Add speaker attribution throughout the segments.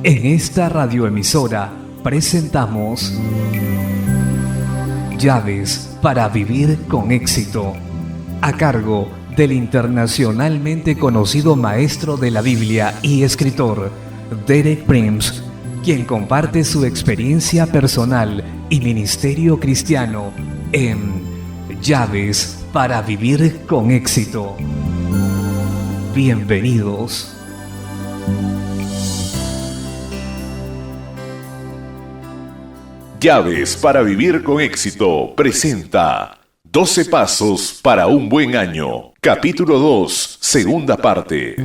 Speaker 1: En esta radioemisora presentamos Llaves para vivir con éxito, a cargo del internacionalmente conocido maestro de la Biblia y escritor Derek Prince, quien comparte su experiencia personal y ministerio cristiano en Llaves para vivir con éxito. Bienvenidos.
Speaker 2: Llaves para vivir con éxito presenta 12 pasos para un buen año, capítulo 2, segunda parte.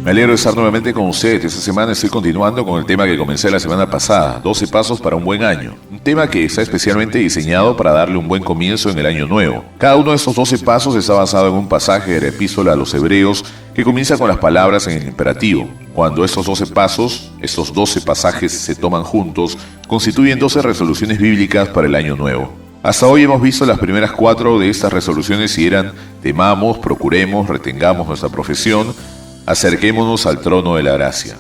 Speaker 2: Me alegro de estar nuevamente con ustedes. Esta semana estoy continuando con el tema que comencé la semana pasada, 12 pasos para un buen año. Un tema que está especialmente diseñado para darle un buen comienzo en el año nuevo. Cada uno de estos 12 pasos está basado en un pasaje de la epístola a los Hebreos que comienza con las palabras en el imperativo. Cuando estos 12 pasos, estos 12 pasajes se toman juntos, constituyen 12 resoluciones bíblicas para el año nuevo. Hasta hoy hemos visto las primeras 4 de estas resoluciones y eran: temamos, procuremos, retengamos nuestra profesión, acerquémonos al trono de la gracia.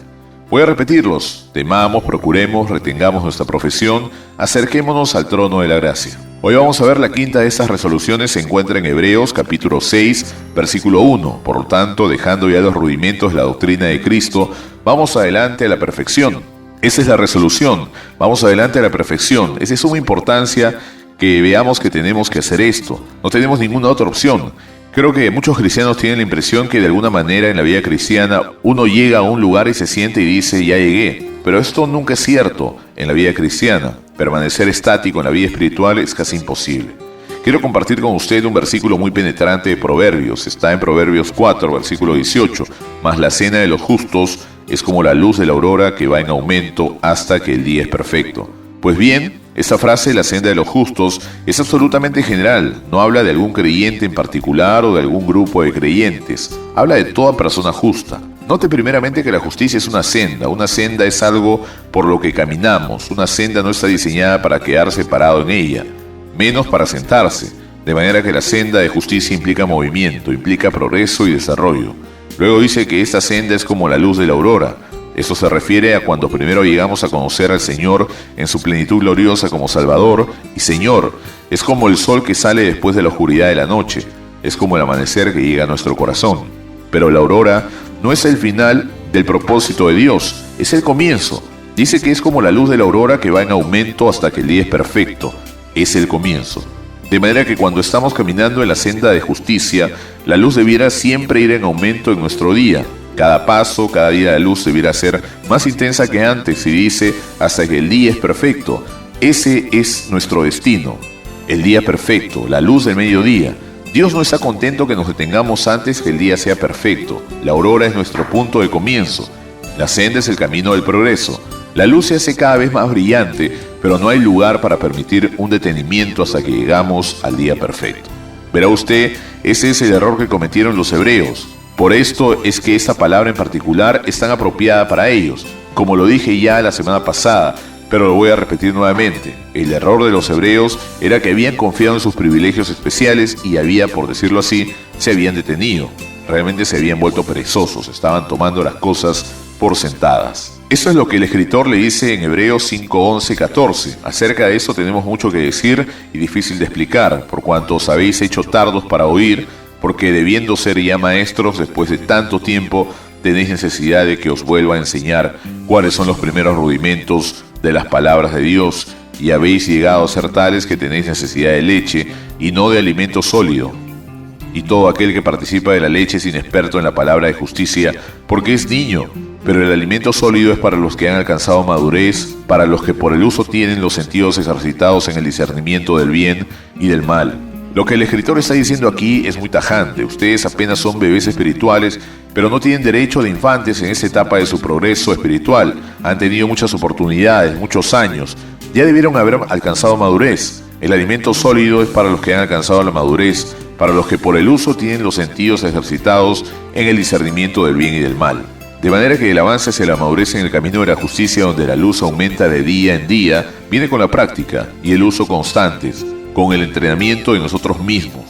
Speaker 2: Voy a repetirlos: temamos, procuremos, retengamos nuestra profesión, acerquémonos al trono de la gracia. Hoy vamos a ver la quinta de estas resoluciones. Se encuentra en Hebreos capítulo 6, versículo 1. Por lo tanto, dejando ya los rudimentos de la doctrina de Cristo, vamos adelante a la perfección. Esa es la resolución, vamos adelante a la perfección. Es de suma importancia que veamos que tenemos que hacer esto. No tenemos ninguna otra opción. Creo que muchos cristianos tienen la impresión que de alguna manera en la vida cristiana uno llega a un lugar y se siente y dice: ya llegué. Pero esto nunca es cierto en la vida cristiana. Permanecer estático en la vida espiritual es casi imposible. Quiero compartir con usted un versículo muy penetrante de Proverbios. Está en Proverbios 4, versículo 18. Mas la cena de los justos es como la luz de la aurora que va en aumento hasta que el día es perfecto. Pues bien, esta frase, la senda de los justos, es absolutamente general. No habla de algún creyente en particular o de algún grupo de creyentes. Habla de toda persona justa. Note primeramente que la justicia es una senda. Una senda es algo por lo que caminamos. Una senda no está diseñada para quedarse parado en ella, menos para sentarse. De manera que la senda de justicia implica movimiento, implica progreso y desarrollo. Luego dice que esta senda es como la luz de la aurora. Esto se refiere a cuando primero llegamos a conocer al Señor en su plenitud gloriosa como Salvador y Señor. Es como el sol que sale después de la oscuridad de la noche. Es como el amanecer que llega a nuestro corazón. Pero la aurora no es el final del propósito de Dios, es el comienzo. Dice que es como la luz de la aurora que va en aumento hasta que el día es perfecto. Es el comienzo. De manera que cuando estamos caminando en la senda de justicia, la luz debiera siempre ir en aumento en nuestro día. Cada paso, cada día la luz debiera ser más intensa que antes, y dice hasta que el día es perfecto. Ese es nuestro destino, el día perfecto, la luz del mediodía. Dios no está contento que nos detengamos antes que el día sea perfecto. La aurora es nuestro punto de comienzo. La senda es el camino del progreso. La luz se hace cada vez más brillante, pero no hay lugar para permitir un detenimiento hasta que llegamos al día perfecto. Verá usted, ese es el error que cometieron los hebreos. Por esto es que esta palabra en particular es tan apropiada para ellos. Como lo dije ya la semana pasada, pero lo voy a repetir nuevamente. El error de los hebreos era que habían confiado en sus privilegios especiales y por decirlo así, se habían detenido. Realmente se habían vuelto perezosos, estaban tomando las cosas por sentadas. Eso es lo que el escritor le dice en Hebreos 5, 11, 14. Acerca de eso tenemos mucho que decir y difícil de explicar, por cuanto os habéis hecho tardos para oír, porque debiendo ser ya maestros después de tanto tiempo, tenéis necesidad de que os vuelva a enseñar cuáles son los primeros rudimentos de las palabras de Dios, y habéis llegado a ser tales que tenéis necesidad de leche y no de alimento sólido. Y todo aquel que participa de la leche es inexperto en la palabra de justicia, porque es niño. Pero el alimento sólido es para los que han alcanzado madurez, para los que por el uso tienen los sentidos ejercitados en el discernimiento del bien y del mal. Lo que el escritor está diciendo aquí es muy tajante. Ustedes apenas son bebés espirituales, pero no tienen derecho de infantes en esta etapa de su progreso espiritual. Han tenido muchas oportunidades, muchos años. Ya debieron haber alcanzado madurez. El alimento sólido es para los que han alcanzado la madurez, para los que por el uso tienen los sentidos ejercitados en el discernimiento del bien y del mal. De manera que el avance hacia la madurez en el camino de la justicia, donde la luz aumenta de día en día, viene con la práctica y el uso constantes, con el entrenamiento de nosotros mismos.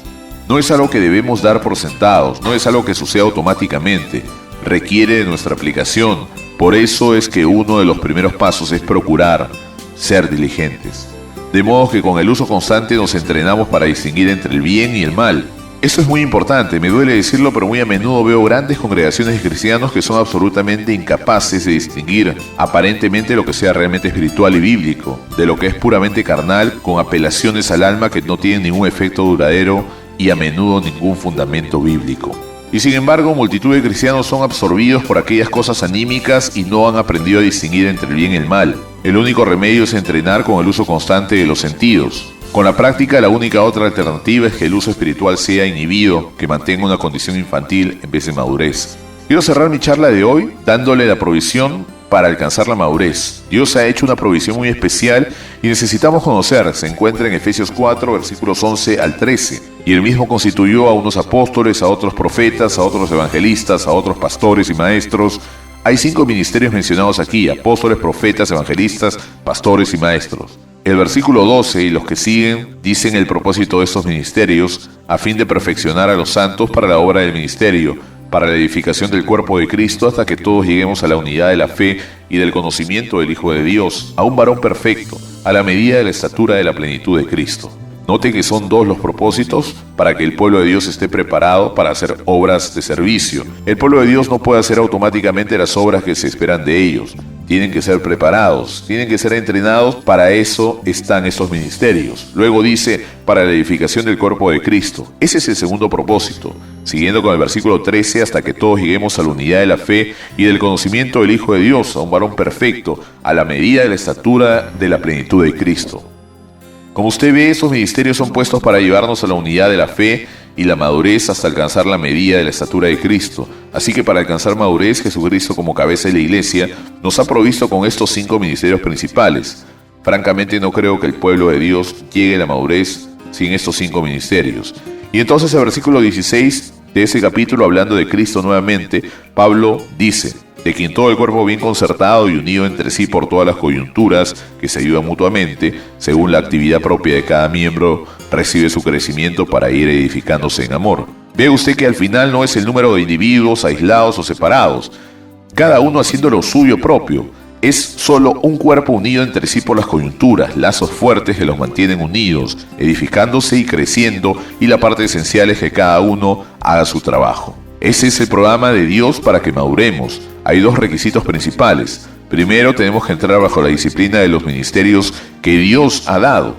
Speaker 2: No es algo que debemos dar por sentados, no es algo que suceda automáticamente, requiere de nuestra aplicación. Por eso es que uno de los primeros pasos es procurar ser diligentes. De modo que con el uso constante nos entrenamos para distinguir entre el bien y el mal. Esto es muy importante, me duele decirlo, pero muy a menudo veo grandes congregaciones de cristianos que son absolutamente incapaces de distinguir aparentemente lo que sea realmente espiritual y bíblico, de lo que es puramente carnal, con apelaciones al alma que no tienen ningún efecto duradero y a menudo ningún fundamento bíblico. Y sin embargo, multitud de cristianos son absorbidos por aquellas cosas anímicas y no han aprendido a distinguir entre el bien y el mal. El único remedio es entrenar con el uso constante de los sentidos. Con la práctica, la única otra alternativa es que el uso espiritual sea inhibido, que mantenga una condición infantil en vez de madurez. Quiero cerrar mi charla de hoy dándole la provisión para alcanzar la madurez. Dios ha hecho una provisión muy especial y necesitamos conocer. Se encuentra en Efesios 4, versículos 11 al 13. Y él mismo constituyó a unos apóstoles, a otros profetas, a otros evangelistas, a otros pastores y maestros. Hay 5 ministerios mencionados aquí: apóstoles, profetas, evangelistas, pastores y maestros. El versículo 12 y los que siguen dicen el propósito de estos ministerios a fin de perfeccionar a los santos para la obra del ministerio, para la edificación del cuerpo de Cristo, hasta que todos lleguemos a la unidad de la fe y del conocimiento del Hijo de Dios, a un varón perfecto, a la medida de la estatura de la plenitud de Cristo. Note que son 2 los propósitos para que el pueblo de Dios esté preparado para hacer obras de servicio. El pueblo de Dios no puede hacer automáticamente las obras que se esperan de ellos. Tienen que ser preparados, tienen que ser entrenados, para eso están estos ministerios. Luego dice, para la edificación del cuerpo de Cristo. Ese es el segundo propósito. Siguiendo con el versículo 13, hasta que todos lleguemos a la unidad de la fe y del conocimiento del Hijo de Dios, a un varón perfecto, a la medida de la estatura de la plenitud de Cristo. Como usted ve, esos ministerios son puestos para llevarnos a la unidad de la fe y la madurez hasta alcanzar la medida de la estatura de Cristo. Así que para alcanzar madurez, Jesucristo como cabeza de la iglesia nos ha provisto con estos 5 ministerios principales. Francamente no creo que el pueblo de Dios llegue a la madurez sin estos 5 ministerios. Y entonces el versículo 16 de ese capítulo, hablando de Cristo nuevamente, Pablo dice: de quien todo el cuerpo bien concertado y unido entre sí por todas las coyunturas que se ayudan mutuamente, según la actividad propia de cada miembro, recibe su crecimiento para ir edificándose en amor. Ve usted que al final no es el número de individuos aislados o separados, cada uno haciendo lo suyo propio. Es solo un cuerpo unido entre sí por las coyunturas, lazos fuertes que los mantienen unidos, edificándose y creciendo, y la parte esencial es que cada uno haga su trabajo. Ese es el programa de Dios para que maduremos. Hay 2 requisitos principales. Primero, tenemos que entrar bajo la disciplina de los ministerios que Dios ha dado,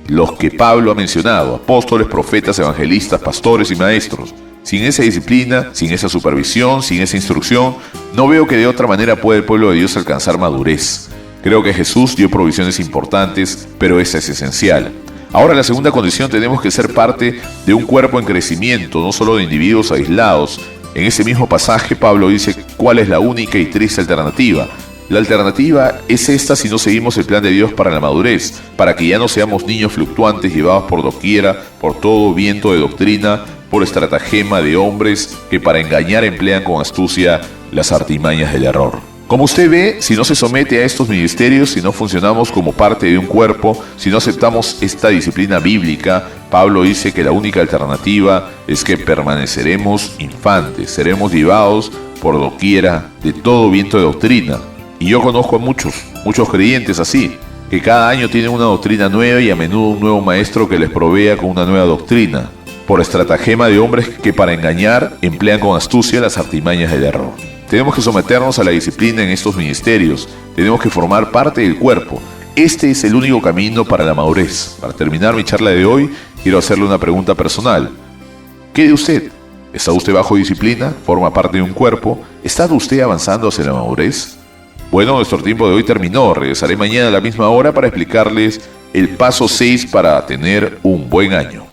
Speaker 2: los que Pablo ha mencionado: apóstoles, profetas, evangelistas, pastores y maestros. Sin esa disciplina, sin esa supervisión, sin esa instrucción, no veo que de otra manera pueda el pueblo de Dios alcanzar madurez. Creo que Jesús dio provisiones importantes, pero esa es esencial. Ahora, la segunda condición: tenemos que ser parte de un cuerpo en crecimiento, no solo de individuos aislados. En ese mismo pasaje, Pablo dice cuál es la única y triste alternativa. La alternativa es esta si no seguimos el plan de Dios para la madurez, para que ya no seamos niños fluctuantes llevados por doquiera, por todo viento de doctrina, por estratagema de hombres que para engañar emplean con astucia las artimañas del error. Como usted ve, si no se somete a estos ministerios, si no funcionamos como parte de un cuerpo, si no aceptamos esta disciplina bíblica, Pablo dice que la única alternativa es que permaneceremos infantes, seremos llevados por doquiera de todo viento de doctrina. Y yo conozco a muchos creyentes así, que cada año tienen una doctrina nueva y a menudo un nuevo maestro que les provea con una nueva doctrina, por estratagema de hombres que para engañar emplean con astucia las artimañas del error. Tenemos que someternos a la disciplina en estos ministerios, tenemos que formar parte del cuerpo. Este es el único camino para la madurez. Para terminar mi charla de hoy, quiero hacerle una pregunta personal. ¿Qué de usted? ¿Está usted bajo disciplina? ¿Forma parte de un cuerpo? ¿Está usted avanzando hacia la madurez? Bueno, nuestro tiempo de hoy terminó. Regresaré mañana a la misma hora para explicarles el paso 6 para tener un buen año.